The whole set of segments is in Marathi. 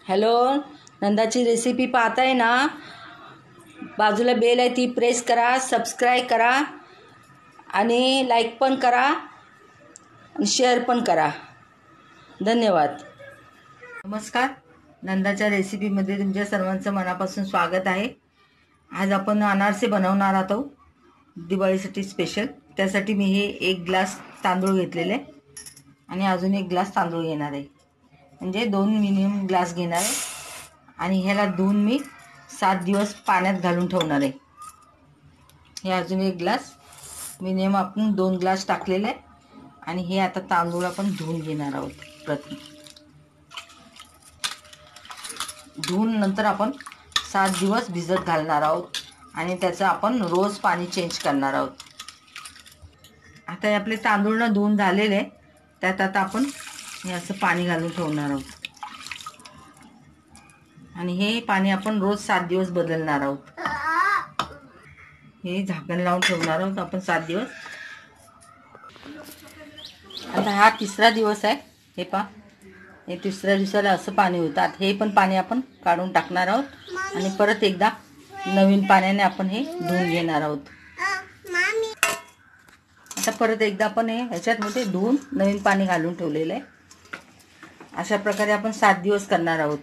हॅलो, नंदाची रेसिपी पाहताय ना? बाजूला बेल आहे ती प्रेस करा, सबस्क्राईब करा आणि लाईक पण करा आणि शेअर पण करा. धन्यवाद. नमस्कार, नंदाच्या रेसिपीमध्ये तुमच्या सर्वांचं मनापासून स्वागत आहे. आज आपण अनारसे बनवणार आहोत दिवाळीसाठी स्पेशल. त्यासाठी मी हे 1 ग्लास तांदूळ घेतलेले आणि अजून 1 ग्लास तांदूळ घेणार आहे, म्हणजे 2 मिनिमम ग्लास घेणार आहे. आणि ह्याला धुवून मी 7 दिवस पाण्यात घालून ठेवणार आहे. हे अजून 1 ग्लास, मिनिमम आपण 2 ग्लास टाकलेले आहे. आणि हे आता तांदूळ आपण धुवून घेणार आहोत. प्रथम धुवून नंतर आपण 7 दिवस भिजत घालणार आहोत आणि त्याचं आपण रोज पाणी चेंज करणार आहोत. आता हे आपले तांदूळ ना धुवून झालेले आहे. त्यात आता आपण हे असं पाणी घालून ठेवणार आहोत आणि हे पाणी आपण रोज 7 दिवस बदलणार आहोत. हे झाकण लावून ठेवणार आहोत आपण 7 दिवस. आता हा 3रा दिवस आहे. हे पहा, हे 3ऱ्या दिवसाला असं पाणी होतं. हे पण पाणी आपण काढून टाकणार आहोत आणि परत एकदा नवीन पाण्याने आपण हे धुवून घेणार आहोत. आता परत एकदा आपण हे ह्याच्यामध्ये धुवून नवीन पाणी घालून ठेवलेलं आहे. अशा प्रकारे आपण 7 दिवस करणार आहोत.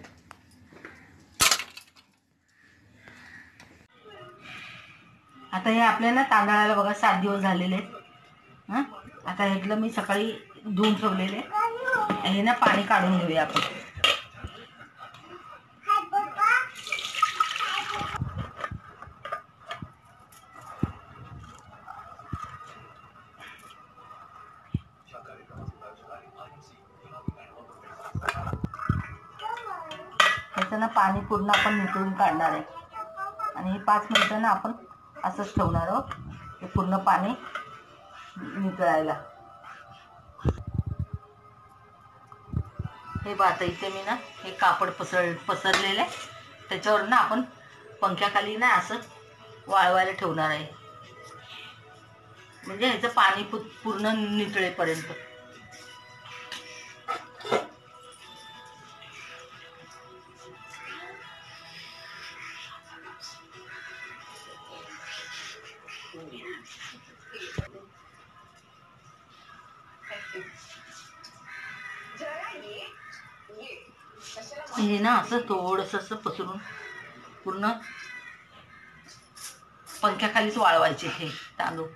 आता हे आपल्याला तांदळाला बघा 7 दिवस झालेले आहेत. आता ह्यातलं मी सकाळी धुवून ठेवलेले हे ना पाणी काढून घेऊया आपण. ह्याचं ना पाणी पूर्ण आपण निथळून काढणार आहे आणि हे 5 मिनिटं ना आपण असंच ठेवणार आहोत, हे पूर्ण पाणी निथळायला. हे आता इथे मी ना हे कापड पसरलेलं आहे, त्याच्यावर ना आपण पंख्याखाली ना असं वाळवायला ठेवणार आहे, म्हणजे ह्याचं पाणी पूर्ण निथळेपर्यंत. हे ना असं थोडंसं असं पसरून पूर्ण पंख्याखालीच वाळवायचे हे तांदूळ.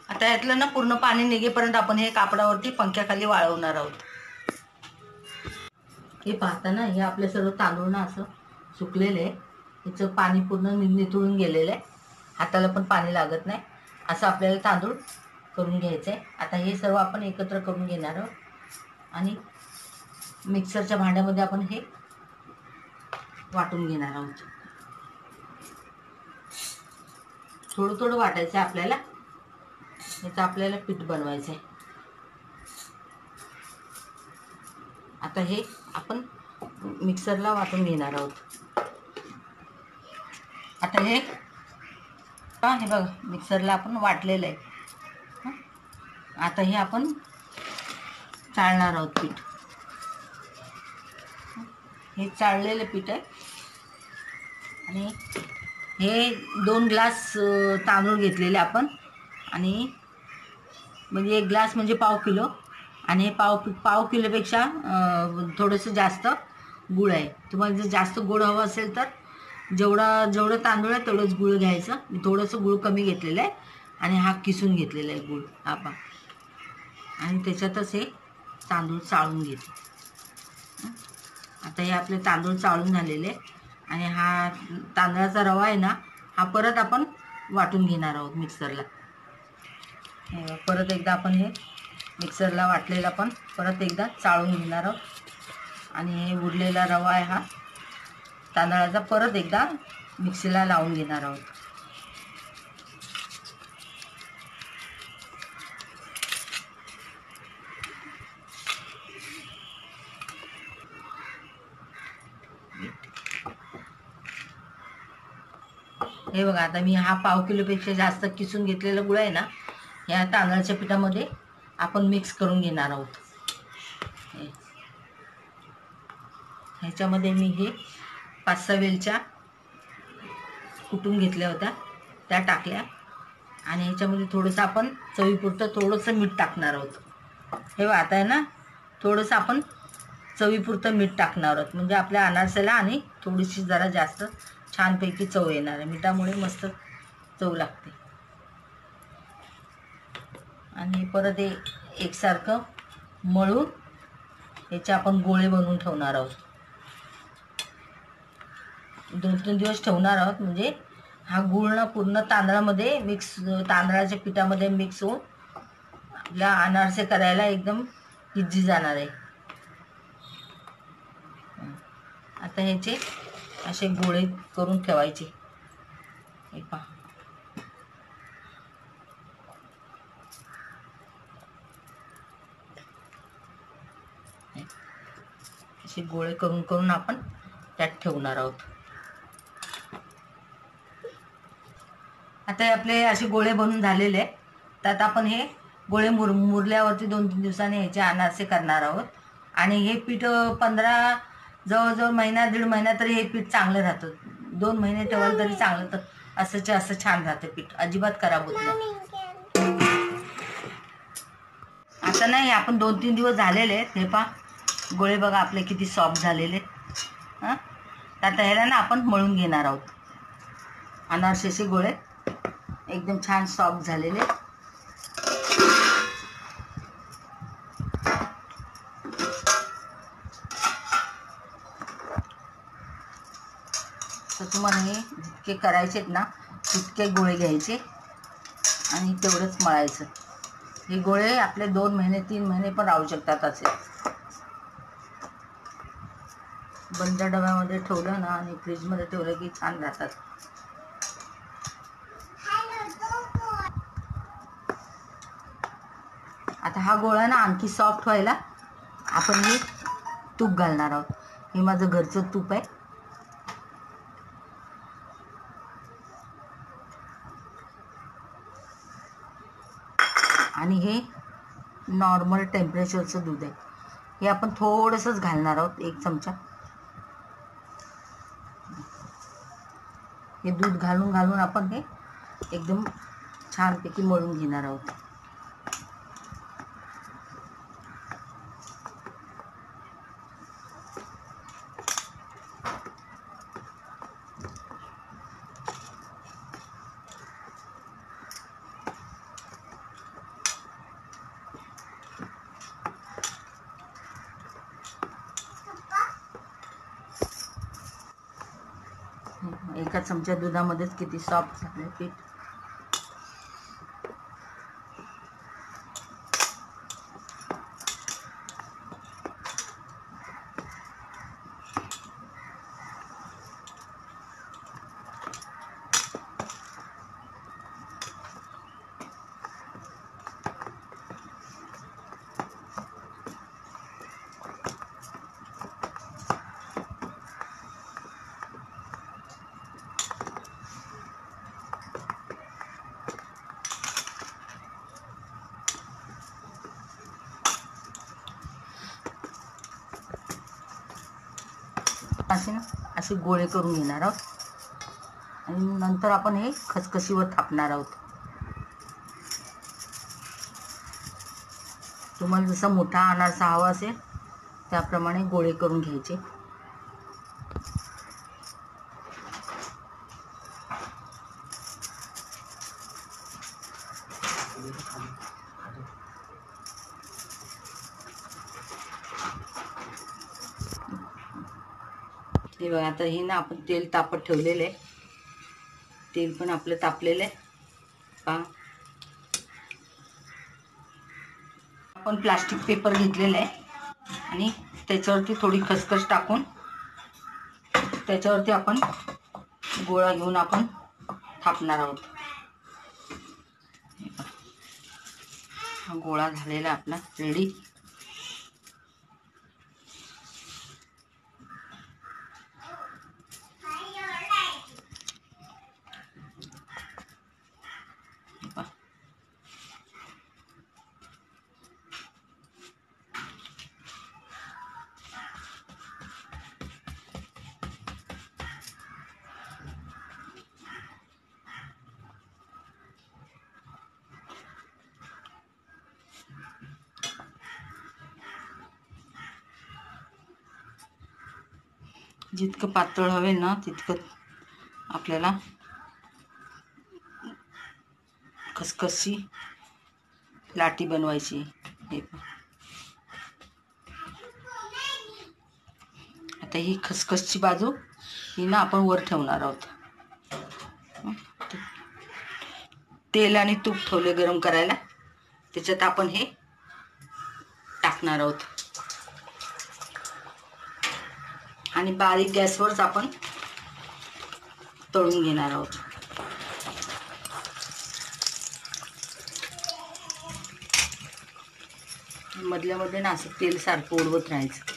आता यातलं ना पूर्ण पाणी निघेपर्यंत आपण हे कापडावरती पंख्याखाली वाळवणार आहोत. हे पाहताना हे आपले सर्व तांदूळ ना असं सुकलेले आहे. ह्याचं पाणी पूर्ण निथळून गेलेलं आहे, हाताला पण पाणी लागत नाही. असं आपल्याला तांदूळ करून घ्यायचं आहे. आता हे सर्व आपण एकत्र करून घेणार आहोत आणि मिक्सरच्या भांड्यामध्ये आपण हे वाटून घेणार आहोत. थोडं थोडं वाटायचं आहे आपल्याला. याचं आपल्याला पीठ बनवायचं आहे. आता हे आपण मिक्सरला वाटून घेणार आहोत. आता हे बघा मिक्सरला आपण वाटलेलं आहे. आता हे आपण चाळणार आहोत पीठ. हे चाळलेलं पीठ आहे आणि हे 2 ग्लास तांदूळ घेतलेले आपण, आणि म्हणजे 1 ग्लास म्हणजे पाव किलो, आणि हे पाव किलोपेक्षा थोडंसं जास्त गूळ आहे. तुम्हाला जर जास्त गोड हवं असेल तर जेवढं तांदूळ आहे तेवढंच गूळ घ्यायचं. मी थोडंसं गूळ कमी घेतलेलं आहे आणि हा किसून घेतलेला आहे गूळ हा पा, आणि त्याच्यातच हे तांदूळ चाळून घेते. आता हे आपले तांदूळ चाळून झालेले आणि हा तांदळाचा रवा आहे ना, हा परत आपण वाटून घेणार आहोत मिक्सरला. परत एकदा आपण हे मिक्सरला वाटलेला पण परत एकदा चाळून घेणार आहोत आणि हे उरलेला रवा आहे हा तांदळाचा परत एकदा मिक्सरला लावून घेणार आहोत. हे बघा, आता मी हा पाव किलोपेक्षा जास्त किसून घेतलेला गुळ आहे ना, ह्या तांदळाच्या पिठामध्ये आपण मिक्स करून घेणार आहोत. ह्याच्यामध्ये मी हे 5-6 वेलच्या कुटून घेतल्या होत्या, त्या टाकल्या. आणि ह्याच्यामध्ये थोडंसं आपण चवीपुरतं थोडंसं मीठ टाकणार आहोत. हे आता आहे ना, थोडंसं आपण चवीपुरतं मीठ टाकणार आहोत, म्हणजे आपल्या अनारसेला आणि थोडीशी जरा जास्त छानपैकी चव येणार आहे. मिठामुळे मस्त चव लागते. आणि परत हे एकसारखं मळून याचे आपण गोळे बनवून ठेवणार आहोत. 2-3 दिवस ठेवणार आहोत, म्हणजे हा गूळ ना पूर्ण तांदळामध्ये मिक्स, तांदळाच्या पिठामध्ये मिक्स होऊन आपल्या अनारसे करायला एकदम इझी जाणार आहे. आता ह्याचे असे गोळे करून ठेवायचे. हे पहा, असे गोळे करून करून आपण त्यात ठेवणार आहोत. आता आपले असे गोळे बनून झालेले आहे. त्यात आपण हे गोळे मुरल्यावरती 2-3 दिवसांनी ह्याचे अनारसे करणार आहोत. आणि हे पीठ 15 जवळजवळ महिना 1.5 महिना तरी हे पीठ चांगलं राहतं. 2 महिने ठेवाल तरी चांगलं, तर असं छान राहतं पीठ, अजिबात खराब होत नाही. आता नाही, आपण 2-3 दिवस झालेले आहेत. हे पहा, गोळे बघा आपले किती सॉफ्ट झालेले. हां, आता ह्याला ना आपण मळून घेणार आहोत. अनारसेचे गोळे एकदम छान सॉफ्ट झालेले. तर तुम्हाला हे जितके करायचे आहेत ना, तितके गोळे घ्यायचे आणि तेवढंच मळायचं. हे गोळे आपले 2 महिने 3 महिने पण राहू शकतात. असे बंद डब्यामध्ये ठेवलं ना आणि फ्रीजमध्ये ठेवलं की छान राहतात. आता हा गोळा ना आणखी सॉफ्ट व्हायला आपण हे तूप घालणार आहोत. हे माझं घरचं तूप आहे. आणि हे नॉर्मल टेम्परेचरचं दूध आहे. हे आपण थोडंसंच घालणार आहोत, 1 चमचा. हे दूध घालून घालून आपण हे एकदम छानपैकी मळून घेणार आहोत. एका चमच्या दुधामध्येच किती सॉफ्ट झाले पीठ. असे गोळे करून घेणार आहोत आणि नंतर आपण हे खसखशीवर थापणार आहोत. तुम्हाला जसा मोठा अनारसा हवा असेल त्याप्रमाणे गोळे करून घ्यायचे. हे बघा, आता हे ना आपण तेल तापत ठेवलेलं आहे. तेल पण आपलं तापलेलं आहे. पहा, आपण प्लास्टिक पेपर घेतलेला आहे आणि त्याच्यावरती थोडी खसखस टाकून त्याच्यावरती आपण गोळा घेऊन आपण थापणार आहोत. हा गोळा झालेला आपला रेडी. जितकं पातळ हवे ना तितकं आपल्याला खसखसची लाटी बनवायची. हे आता ही खसखसची बाजू ही ना आपण वर ठेवणार आहोत. तेल आणि तूप ठेवले गरम करायला, त्याच्यात आपण हे टाकणार आहोत आणि बारीक गॅसवरच आपण तळून घेणार आहोत. मधल्या मध्ये ना असं तेल सारखं उडवत राहायचं.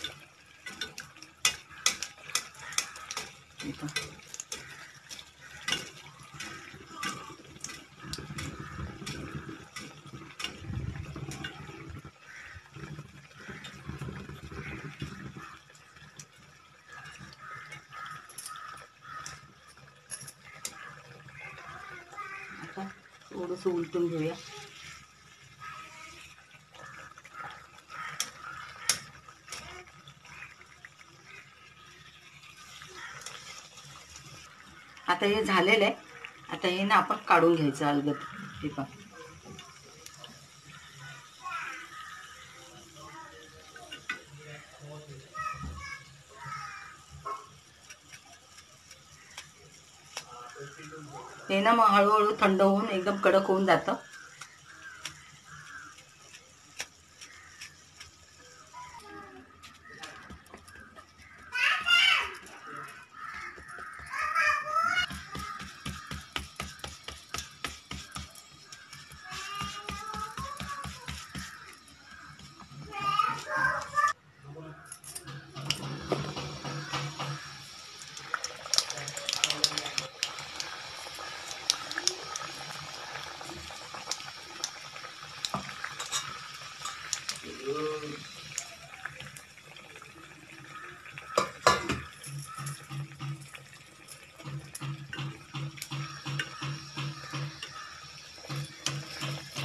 आता थोडंसं उलटून घेऊया. आता हे झालेलं आहे. आता हे ना आपण काढून घ्यायचं अलगद. हे पहा, हे ना मग हळूहळू थंड होऊन एकदम कडक होऊन जातं.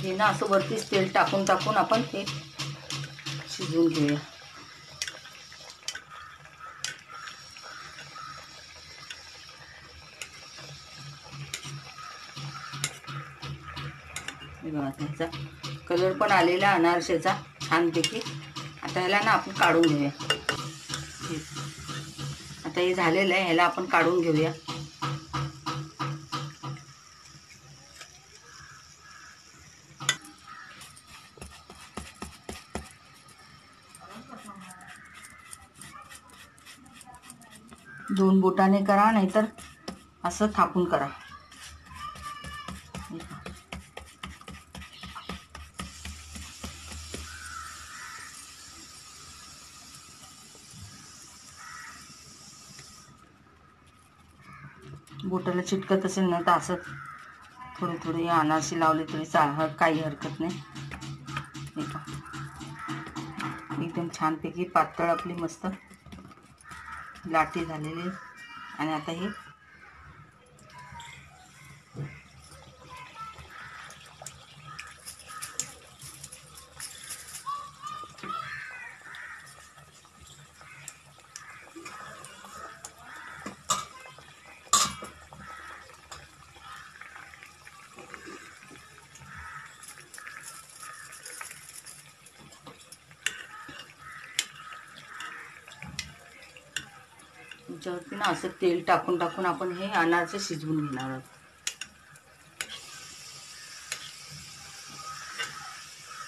हे ना असं वरतीच तेल टाकून टाकून आपण हे शिजवून घेऊया. बघा त्याचा कलर पण आलेला अनारशाचा छानपैकी. आता ह्याला ना आपण काढून घेऊया. आता हे झालेलं आहे, ह्याला आपण काढून घेऊया. दोन बोटाने करा, नाहीतर असं थापून करा. बोटाला चिटकत असेल ना तर असं थोडी थोडी अनारशी लावली तरी काही हरकत नाही. हे पहा, एकदम छानपैकी पातळ आपली मस्त लाटी झालेली. आणि आता हे त्याच्यावरती ना असं तेल टाकून टाकून आपण हे अनारसे शिजवून घेणार आहोत.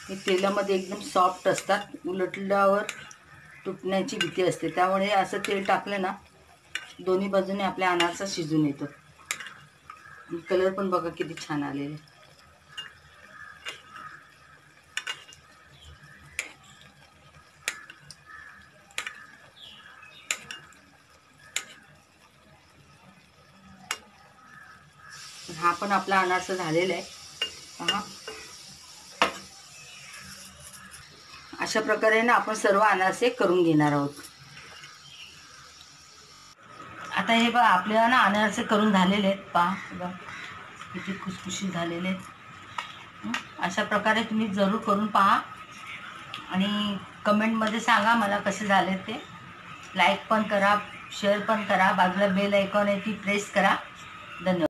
हे तेलामध्ये एकदम सॉफ्ट असतात, उलटल्यावर तुटण्याची भीती असते. त्यामुळे असं तेल टाकलं ना दोन्ही बाजूने आपल्या अनारसा शिजून येतो. कलर पण बघा किती छान आलेले. हा पण आपला अनारसा झालेला आहे. पहा, अशा प्रकारे ना आपण सर्व अनारसे करून घेणार आहोत. आता हे बघा आपल्याला ना अनारसे करून झालेले आहेत. पहा बघा किती खुसखुशीत झालेले आहेत. अशा प्रकारे तुम्ही जरूर करून पहा आणि कमेंटमध्ये सांगा मला कसे झाले ते. लाईक पण करा, शेअर पण करा. बाजूला बेल आयकॉन आहे ती प्रेस करा. धन्यवाद.